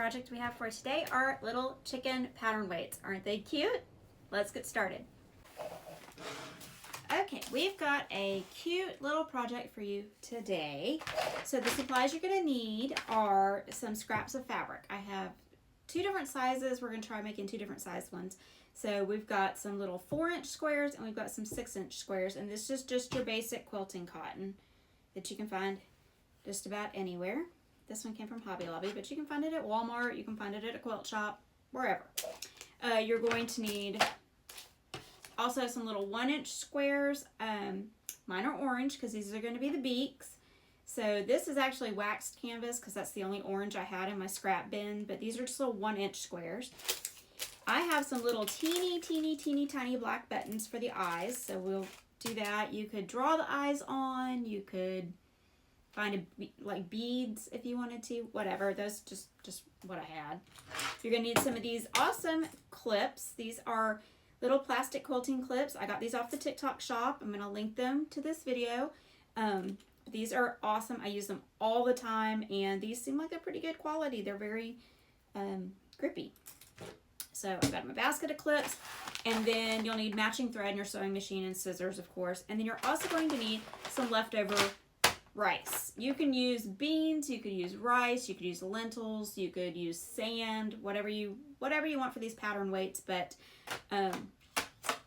project we have for today are little chicken pattern weights. Aren't they cute? Let's get started. Okay, we've got a cute little project for you today. So the supplies you're going to need are some scraps of fabric. I have two different sizes. We're going to try making two different size ones. So we've got some little 4-inch squares and we've got some 6-inch squares, and this is just your basic quilting cotton that you can find just about anywhere. This one came from Hobby Lobby, but you can find it at Walmart, you can find it at a quilt shop, wherever. You're going to need also some little 1-inch squares. Mine are orange because these are going to be the beaks. So this is actually waxed canvas because that's the only orange I had in my scrap bin, but these are just little 1-inch squares. I have some little teeny tiny black buttons for the eyes, so we'll do that. You could draw the eyes on, you could find like beads if you wanted to, whatever. Those just what I had. You're gonna need some of these awesome clips. These are little plastic quilting clips. I got these off the TikTok shop. I'm gonna link them to this video. These are awesome. I use them all the time, and these seem like they're pretty good quality. They're very grippy. So I've got my basket of clips, and then you'll need matching thread in your sewing machine and scissors, of course. And then you're also going to need some leftover rice. You can use beans, you could use rice, you could use lentils, you could use sand, whatever you want for these pattern weights. But I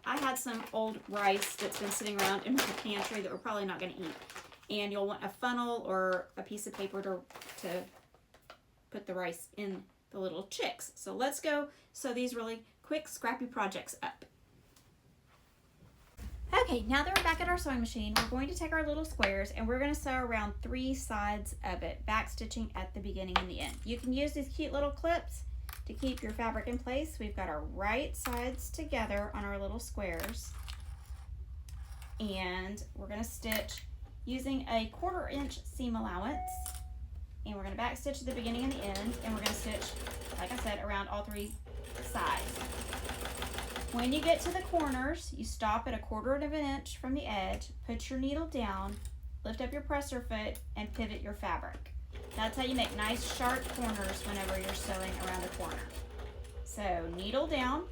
had some old rice that's been sitting around in my pantry that we're probably not going to eat. And you'll want a funnel or a piece of paper to put the rice in the little chicks. So let's go sew these really quick, scrappy projects up. Okay, now that we're back at our sewing machine, we're going to take our little squares and we're going to sew around 3 sides of it, back stitching at the beginning and the end. You can use these cute little clips to keep your fabric in place. We've got our right sides together on our little squares, and we're going to stitch using a 1/4 inch seam allowance, and we're going to back stitch at the beginning and the end, and we're going to stitch, like I said, around all 3 sides. When you get to the corners, you stop at 1/4 inch from the edge, put your needle down, lift up your presser foot, and pivot your fabric. That's how you make nice sharp corners whenever you're sewing around a corner. So needle down,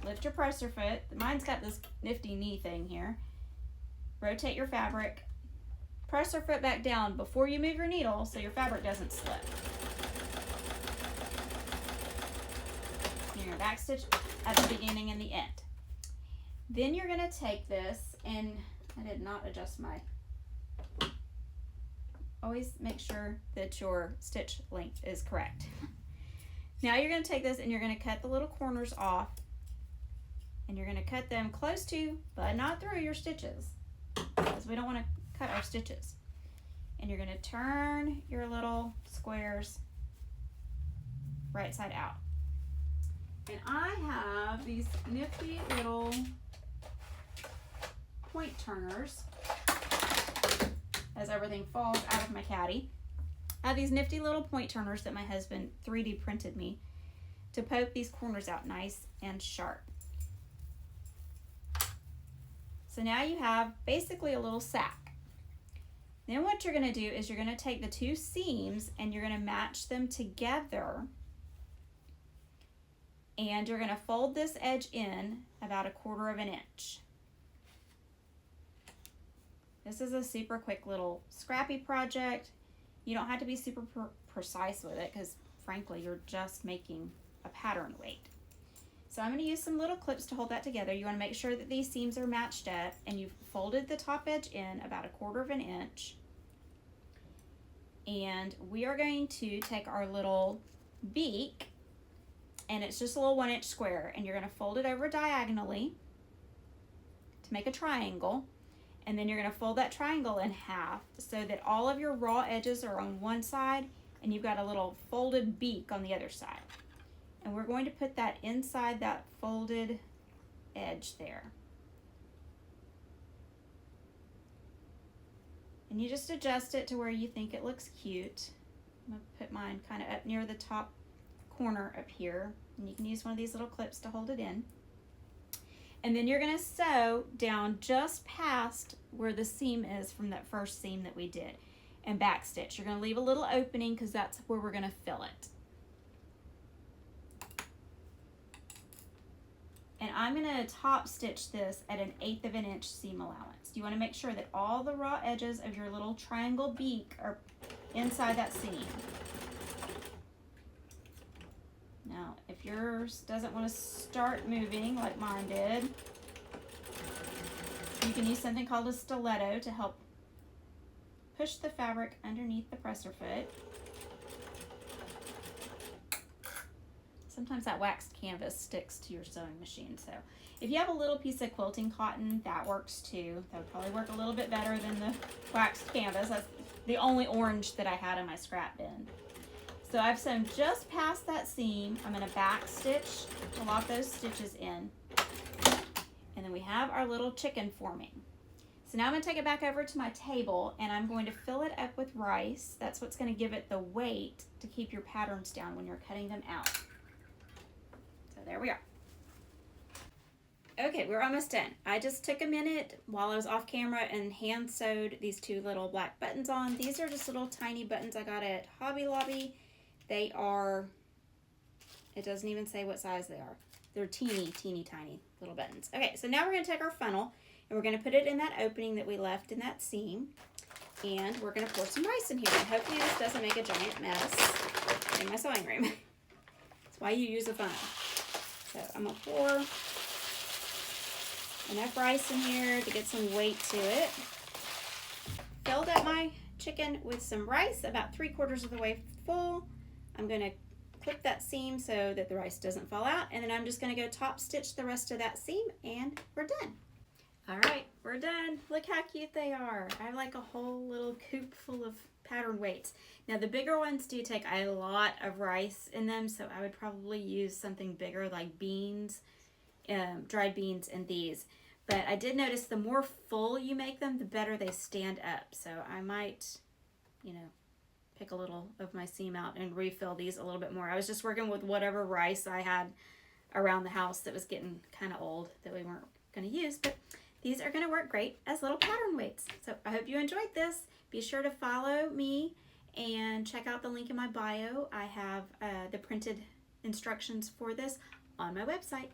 lift your presser foot. Mine's got this nifty knee thing here. Rotate your fabric, presser foot back down before you move your needle so your fabric doesn't slip. You're going to back stitch at the beginning and the end. Then you're going to take this, and I did not adjust my, always make sure that your stitch length is correct. Now you're going to take this and you're going to cut the little corners off, and you're going to cut them close to, but not through your stitches, because we don't want to cut our stitches. And you're going to turn your little squares right side out. And I have these nifty little point turners, as everything falls out of my caddy. I have these nifty little point turners that my husband 3D printed me to poke these corners out nice and sharp. So now you have basically a little sack. Then what you're going to do is you're going to take the 2 seams and you're going to match them together. And you're going to fold this edge in about 1/4 inch. This is a super quick little scrappy project. You don't have to be super precise with it because frankly you're just making a pattern weight. So I'm going to use some little clips to hold that together. You want to make sure that these seams are matched up, and you've folded the top edge in about 1/4 inch. And we are going to take our little beak, and it's just a little 1-inch square, and you're going to fold it over diagonally to make a triangle, and then you're going to fold that triangle in half so that all of your raw edges are on one side and you've got a little folded beak on the other side. And we're going to put that inside that folded edge there. And you just adjust it to where you think it looks cute. I'm going to put mine kind of up near the top corner up here, and you can use one of these little clips to hold it in. And then you're going to sew down just past where the seam is from that first seam that we did, and back stitch. You're going to leave a little opening because that's where we're going to fill it. And I'm going to top stitch this at an 1/8 of an inch seam allowance. You want to make sure that all the raw edges of your little triangle beak are inside that seam. Now, if yours doesn't want to start moving like mine did, you can use something called a stiletto to help push the fabric underneath the presser foot. Sometimes that waxed canvas sticks to your sewing machine, so if you have a little piece of quilting cotton, that works too. That would probably work a little bit better than the waxed canvas. That's the only orange that I had in my scrap bin. So I've sewn just past that seam. I'm going to back stitch to lock those stitches in. And then we have our little chicken forming. So now I'm going to take it back over to my table and I'm going to fill it up with rice. That's what's going to give it the weight to keep your patterns down when you're cutting them out. So there we are. Okay, we're almost done. I just took a minute while I was off camera and hand sewed these 2 little black buttons on. These are just little tiny buttons I got at Hobby Lobby. They are, it doesn't even say what size they are. They're teeny, teeny, tiny little buttons. Okay, so now we're going to take our funnel and we're going to put it in that opening that we left in that seam. And we're going to pour some rice in here. And hopefully this doesn't make a giant mess in my sewing room. That's why you use a funnel. So I'm going to pour enough rice in here to get some weight to it. Filled up my chicken with some rice, about 3/4 of the way full. I'm going to clip that seam so that the rice doesn't fall out, and then I'm just going to go top stitch the rest of that seam, and we're done. All right, we're done. Look how cute they are. I have like a whole little coop full of pattern weights. Now the bigger ones do take a lot of rice in them, so I would probably use something bigger like beans, dried beans in these. But I did notice the more full you make them, the better they stand up. So I might, you know, pick a little of my seam out and refill these a little bit more. I was just working with whatever rice I had around the house that was getting kind of old that we weren't going to use. But these are going to work great as little pattern weights. So I hope you enjoyed this. Be sure to follow me and check out the link in my bio. I have the printed instructions for this on my website.